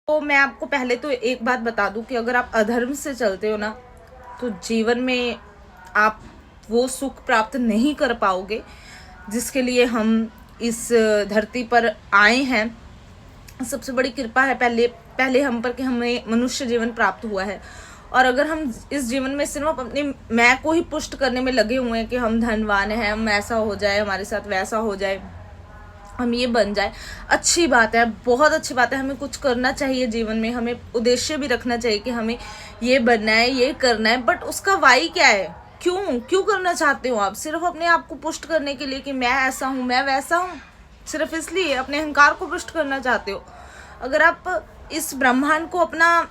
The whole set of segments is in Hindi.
तो मैं आपको पहले तो एक बात बता दूं कि अगर आप अधर्म से चलते हो ना, तो जीवन में आप वो सुख प्राप्त नहीं कर पाओगे जिसके लिए हम इस धरती पर आए हैं। सबसे बड़ी कृपा है पहले पहले हम पर कि हमें मनुष्य जीवन प्राप्त हुआ है। और अगर हम इस जीवन में सिर्फ अपने मैं को ही पुष्ट करने में लगे हुए हैं कि हम धनवान हैं, हम ऐसा हो जाए, हमारे साथ वैसा हो जाए, हम ये बन जाए, अच्छी बात है, बहुत अच्छी बात है। हमें कुछ करना चाहिए जीवन में, हमें उद्देश्य भी रखना चाहिए कि हमें ये बनना है, ये करना है। बट उसका वाई क्या है? क्यों क्यों करना चाहते हो आप? सिर्फ अपने आप को पुष्ट करने के लिए कि मैं ऐसा हूँ, मैं वैसा हूँ, सिर्फ इसलिए अपने अहंकार को पुष्ट करना चाहते हो। अगर आप इस ब्रह्मांड को अपना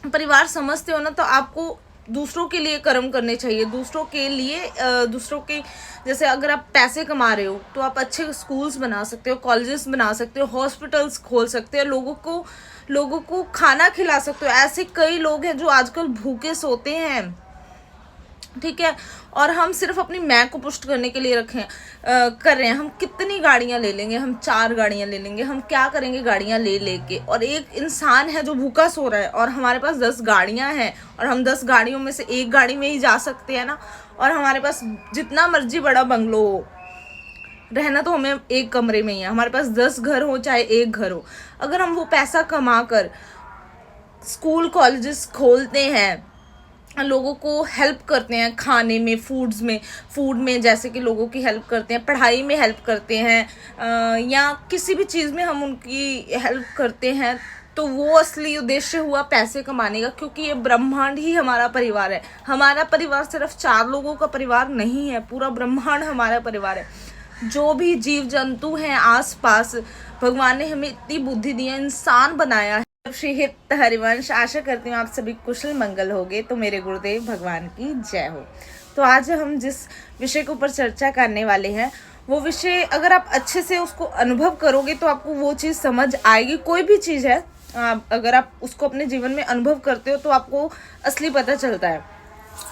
परिवार समझते हो ना, तो आपको दूसरों के लिए कर्म करने चाहिए। दूसरों के लिए दूसरों के जैसे अगर आप पैसे कमा रहे हो तो आप अच्छे स्कूल्स बना सकते हो, कॉलेजेस बना सकते हो, हॉस्पिटल्स खोल सकते हो, लोगों को खाना खिला सकते हो। ऐसे कई लोग हैं जो आजकल भूखे सोते हैं, ठीक है। और हम सिर्फ अपनी मैं को पुष्ट करने के लिए कर रहे हैं। हम कितनी गाड़ियां ले लेंगे? हम 4 गाड़ियां ले लेंगे, हम क्या करेंगे गाड़ियां ले लेके? और एक इंसान है जो भूखा सो रहा है और हमारे पास 10 गाड़ियां हैं और हम 10 गाड़ियों में से एक गाड़ी में ही जा सकते हैं ना। और हमारे पास जितना मर्जी बड़ा बंगलो हो, रहना तो हमें एक कमरे में ही है। हमारे पास 10 घर हो चाहे एक घर हो, अगर हम वो पैसा कमा कर स्कूल कॉलेजेस खोलते हैं, लोगों को हेल्प करते हैं, खाने में, फूड में जैसे कि लोगों की हेल्प करते हैं, पढ़ाई में हेल्प करते हैं, या किसी भी चीज़ में हम उनकी हेल्प करते हैं, तो वो असली उद्देश्य हुआ पैसे कमाने का। क्योंकि ये ब्रह्मांड ही हमारा परिवार है। हमारा परिवार सिर्फ 4 लोगों का परिवार नहीं है, पूरा ब्रह्मांड हमारा परिवार है। जो भी जीव जंतु हैं आसपास, भगवान ने हमें इतनी बुद्धि दी है, इंसान बनाया है। श्री हित हरिवंश, आशा करती हूँ आप सभी कुशल मंगल होगे। तो मेरे गुरुदेव भगवान की जय हो। तो आज हम जिस विषय के ऊपर चर्चा करने वाले हैं, वो विषय अगर आप अच्छे से उसको अनुभव करोगे तो आपको वो चीज़ समझ आएगी। कोई भी चीज़ है, अगर आप उसको अपने जीवन में अनुभव करते हो तो आपको असली पता चलता है।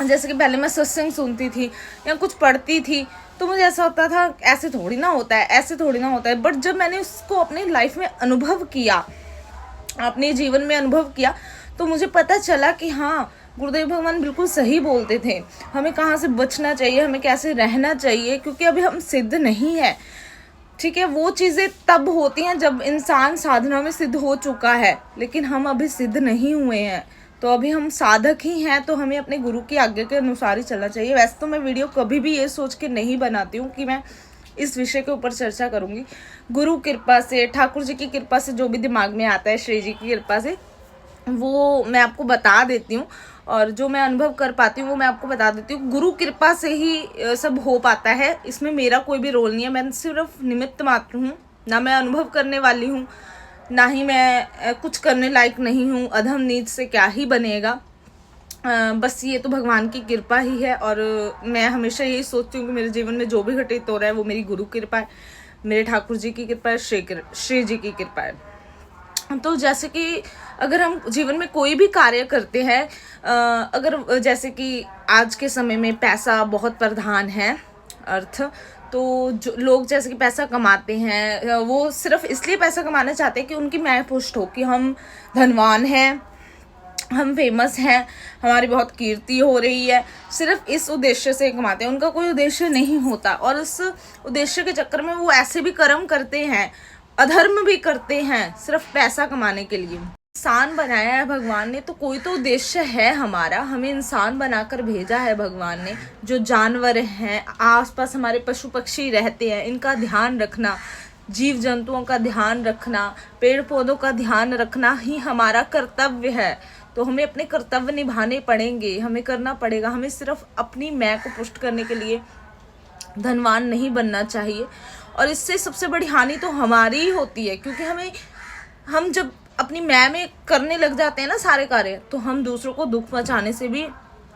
जैसे कि पहले मैं सत्संग सुनती थी या कुछ पढ़ती थी तो मुझे ऐसा होता था ऐसे थोड़ी ना होता है, ऐसे थोड़ी ना होता है। बट जब मैंने उसको अपनी लाइफ में अनुभव किया, अपने जीवन में अनुभव किया, तो मुझे पता चला कि हाँ, गुरुदेव भगवान बिल्कुल सही बोलते थे। हमें कहाँ से बचना चाहिए, हमें कैसे रहना चाहिए, क्योंकि अभी हम सिद्ध नहीं है, ठीक है। वो चीज़ें तब होती हैं जब इंसान साधना में सिद्ध हो चुका है, लेकिन हम अभी सिद्ध नहीं हुए हैं, तो अभी हम साधक ही हैं। तो हमें अपने गुरु की आज्ञा के अनुसार ही चलना चाहिए। वैसे तो मैं वीडियो कभी भी ये सोच के नहीं बनाती हूँ कि मैं इस विषय के ऊपर चर्चा करूँगी। गुरु कृपा से, ठाकुर जी की कृपा से, जो भी दिमाग में आता है, श्री जी की कृपा से, वो मैं आपको बता देती हूँ। और जो मैं अनुभव कर पाती हूँ वो मैं आपको बता देती हूँ। गुरु कृपा से ही सब हो पाता है, इसमें मेरा कोई भी रोल नहीं है। मैं सिर्फ निमित्त मात्र हूँ, ना मैं अनुभव करने वाली हूँ, ना ही मैं कुछ करने लायक नहीं हूँ। अधम नीच से क्या ही बनेगा, बस ये तो भगवान की कृपा ही है। और मैं हमेशा यही सोचती हूँ कि मेरे जीवन में जो भी घटित हो रहा है वो मेरी गुरु कृपा है, मेरे ठाकुर जी की कृपा है, श्री जी की कृपा है। तो जैसे कि अगर हम जीवन में कोई भी कार्य करते हैं, अगर जैसे कि आज के समय में पैसा बहुत प्रधान है, अर्थ, तो जो लोग जैसे कि पैसा कमाते हैं, वो सिर्फ इसलिए पैसा कमाना चाहते हैं कि उनकी मैं पुष्ट हो, कि हम धनवान हैं, हम फेमस हैं, हमारी बहुत कीर्ति हो रही है। सिर्फ इस उद्देश्य से कमाते हैं, उनका कोई उद्देश्य नहीं होता। और उस उद्देश्य के चक्कर में वो ऐसे भी कर्म करते हैं, अधर्म भी करते हैं, सिर्फ पैसा कमाने के लिए। इंसान बनाया है भगवान ने, तो कोई तो उद्देश्य है हमारा। हमें इंसान बनाकर भेजा है भगवान ने। जो जानवर हैं आसपास, हमारे पशु पक्षी रहते हैं, इनका ध्यान रखना, जीव जंतुओं का ध्यान रखना, पेड़ पौधों का ध्यान रखना ही हमारा कर्तव्य है। तो हमें अपने कर्तव्य निभाने पड़ेंगे, हमें करना पड़ेगा। हमें सिर्फ अपनी मैं को पुष्ट करने के लिए धनवान नहीं बनना चाहिए। और इससे सबसे बड़ी हानि तो हमारी ही होती है, क्योंकि हम जब अपनी मैं में करने लग जाते हैं ना सारे कार्य, तो हम दूसरों को दुख पहुंचाने से भी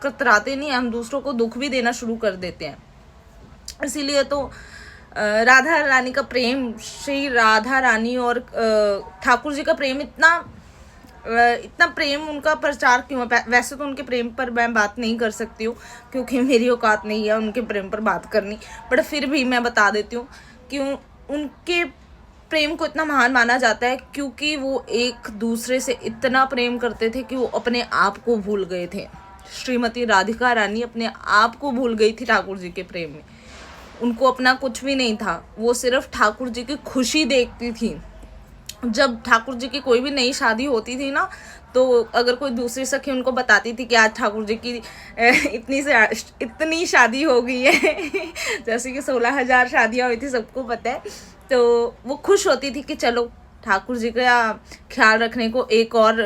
कतराते नहीं, हम दूसरों को दुख भी देना शुरू कर देते हैं। इसीलिए तो राधा रानी का प्रेम, श्री राधा रानी और ठाकुर जी का प्रेम, इतना प्रेम, उनका प्रचार क्यों है? वैसे तो उनके प्रेम पर मैं बात नहीं कर सकती हूँ, क्योंकि मेरी औकात नहीं है उनके प्रेम पर बात करनी, बट फिर भी मैं बता देती हूँ कि उनके प्रेम को इतना महान माना जाता है क्योंकि वो एक दूसरे से इतना प्रेम करते थे कि वो अपने आप को भूल गए थे। श्रीमती राधिका रानी अपने आप को भूल गई थी ठाकुर जी के प्रेम में। उनको अपना कुछ भी नहीं था, वो सिर्फ ठाकुर जी की खुशी देखती थी। जब ठाकुर जी की कोई भी नई शादी होती थी ना, तो अगर कोई दूसरी सखी उनको बताती थी कि आज ठाकुर जी की इतनी शादी हो गई है जैसे कि 16,000 शादियाँ हुई थी, सबको पता है, तो वो खुश होती थी कि चलो ठाकुर जी का ख्याल रखने को एक और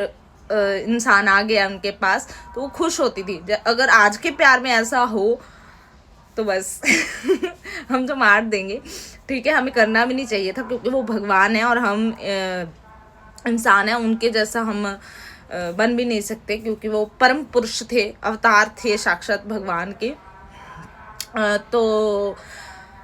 इंसान आ गया उनके पास, तो वो खुश होती थी। अगर आज के प्यार में ऐसा हो तो बस हम तो मार देंगे। ठीक है, हमें करना भी नहीं चाहिए था क्योंकि वो भगवान है और हम इंसान हैं, उनके जैसा हम बन भी नहीं सकते क्योंकि वो परम पुरुष थे, अवतार थे साक्षात भगवान के। तो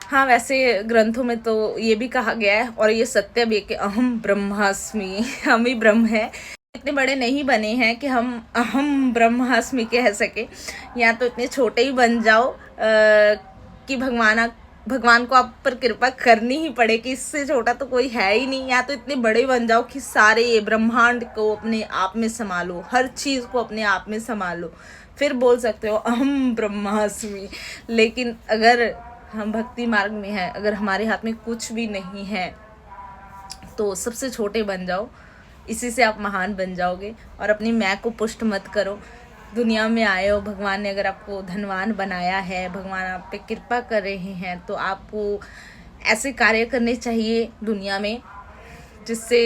हाँ, वैसे ग्रंथों में तो ये भी कहा गया है और ये सत्य भी है कि अहम ब्रह्मास्मि, हम ही ब्रह्म है। इतने बड़े नहीं बने हैं कि हम अहम ब्रह्मास्मि कह सके, या तो इतने छोटे ही बन जाओ कि भगवान को आप पर कृपा करनी ही पड़े कि इससे छोटा तो कोई है ही नहीं, या तो इतने बड़े बन जाओ कि सारे ब्रह्मांड को अपने आप में संभालो, हर चीज़ को अपने आप में संभालो, फिर बोल सकते हो अहम ब्रह्मास्मि। लेकिन अगर हम भक्ति मार्ग में हैं, अगर हमारे हाथ में कुछ भी नहीं है, तो सबसे छोटे बन जाओ, इसी से आप महान बन जाओगे। और अपनी मैं को पुष्ट मत करो। दुनिया में आए हो, भगवान ने अगर आपको धनवान बनाया है, भगवान आप पे कृपा कर रहे हैं, तो आपको ऐसे कार्य करने चाहिए दुनिया में जिससे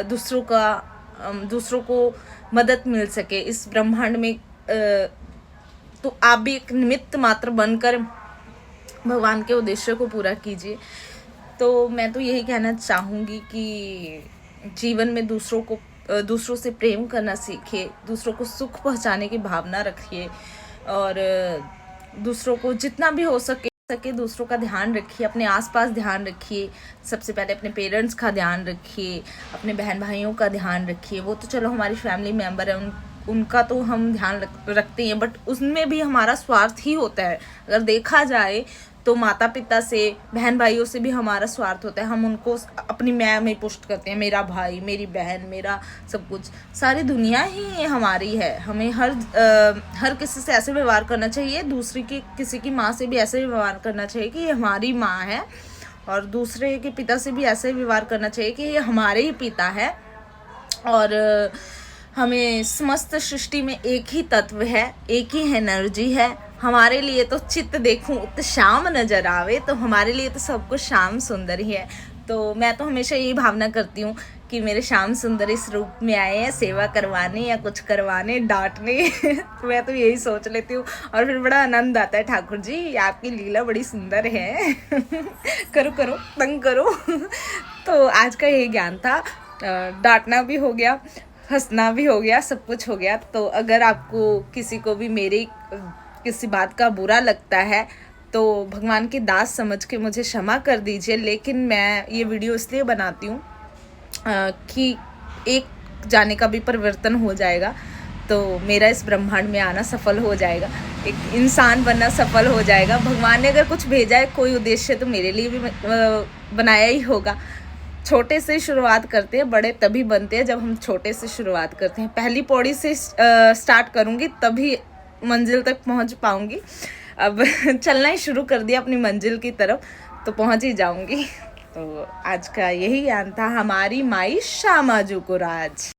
दूसरों को मदद मिल सके इस ब्रह्मांड में। तो आप भी एक निमित्त मात्र बनकर भगवान के उद्देश्य को पूरा कीजिए। तो मैं तो यही कहना चाहूँगी कि जीवन में दूसरों से प्रेम करना सीखिए, दूसरों को सुख पहुंचाने की भावना रखिए और दूसरों को जितना भी हो सके दूसरों का ध्यान रखिए, अपने आसपास ध्यान रखिए। सबसे पहले अपने पेरेंट्स का ध्यान रखिए, अपने बहन भाइयों का ध्यान रखिए। वो तो चलो हमारी फैमिली मेम्बर है, उनका तो हम ध्यान रखते हैं, बट उसमें भी हमारा स्वार्थ ही होता है। अगर देखा जाए तो माता पिता से, बहन भाइयों से भी हमारा स्वार्थ होता है। हम उनको अपनी मैं में पुष्ट करते हैं, मेरा भाई, मेरी बहन, मेरा सब कुछ, सारी दुनिया ही हमारी है। हमें हर किसी से ऐसे व्यवहार करना चाहिए, किसी की माँ से भी ऐसे व्यवहार करना चाहिए कि ये हमारी माँ है, और दूसरे के पिता से भी ऐसे व्यवहार करना चाहिए कि ये हमारे ही पिता है। और हमें समस्त सृष्टि में एक ही तत्व है, एक ही एनर्जी है। हमारे लिए तो चित्त देखूं तो शाम नजर आवे, तो हमारे लिए तो सब कुछ श्याम सुंदर ही है। तो मैं तो हमेशा यही भावना करती हूँ कि मेरे श्याम सुंदर इस रूप में आए हैं सेवा करवाने या कुछ करवाने, डांटने तो मैं तो यही सोच लेती हूँ और फिर बड़ा आनंद आता है। ठाकुर जी आपकी लीला बड़ी सुंदर है करो करो तंग करो तो आज का यही ज्ञान था। डांटना भी हो गया, हंसना भी हो गया, सब कुछ हो गया। तो अगर आपको किसी को भी मेरी किसी बात का बुरा लगता है तो भगवान की दास समझ के मुझे क्षमा कर दीजिए। लेकिन मैं ये वीडियो इसलिए बनाती हूँ कि एक जाने का भी परिवर्तन हो जाएगा, तो मेरा इस ब्रह्मांड में आना सफल हो जाएगा, एक इंसान बनना सफल हो जाएगा। भगवान ने अगर कुछ भेजा है, कोई उद्देश्य, तो मेरे लिए भी बनाया ही होगा। छोटे से शुरुआत करते हैं, बड़े तभी बनते हैं जब हम छोटे से शुरुआत करते हैं। पहली पौड़ी से स्टार्ट करूँगी तभी मंजिल तक पहुँच पाऊँगी। अब चलना ही शुरू कर दिया अपनी मंजिल की तरफ, तो पहुँच ही जाऊँगी। तो आज का यही ज्ञान था। हमारी माई श्यामाजू को राज।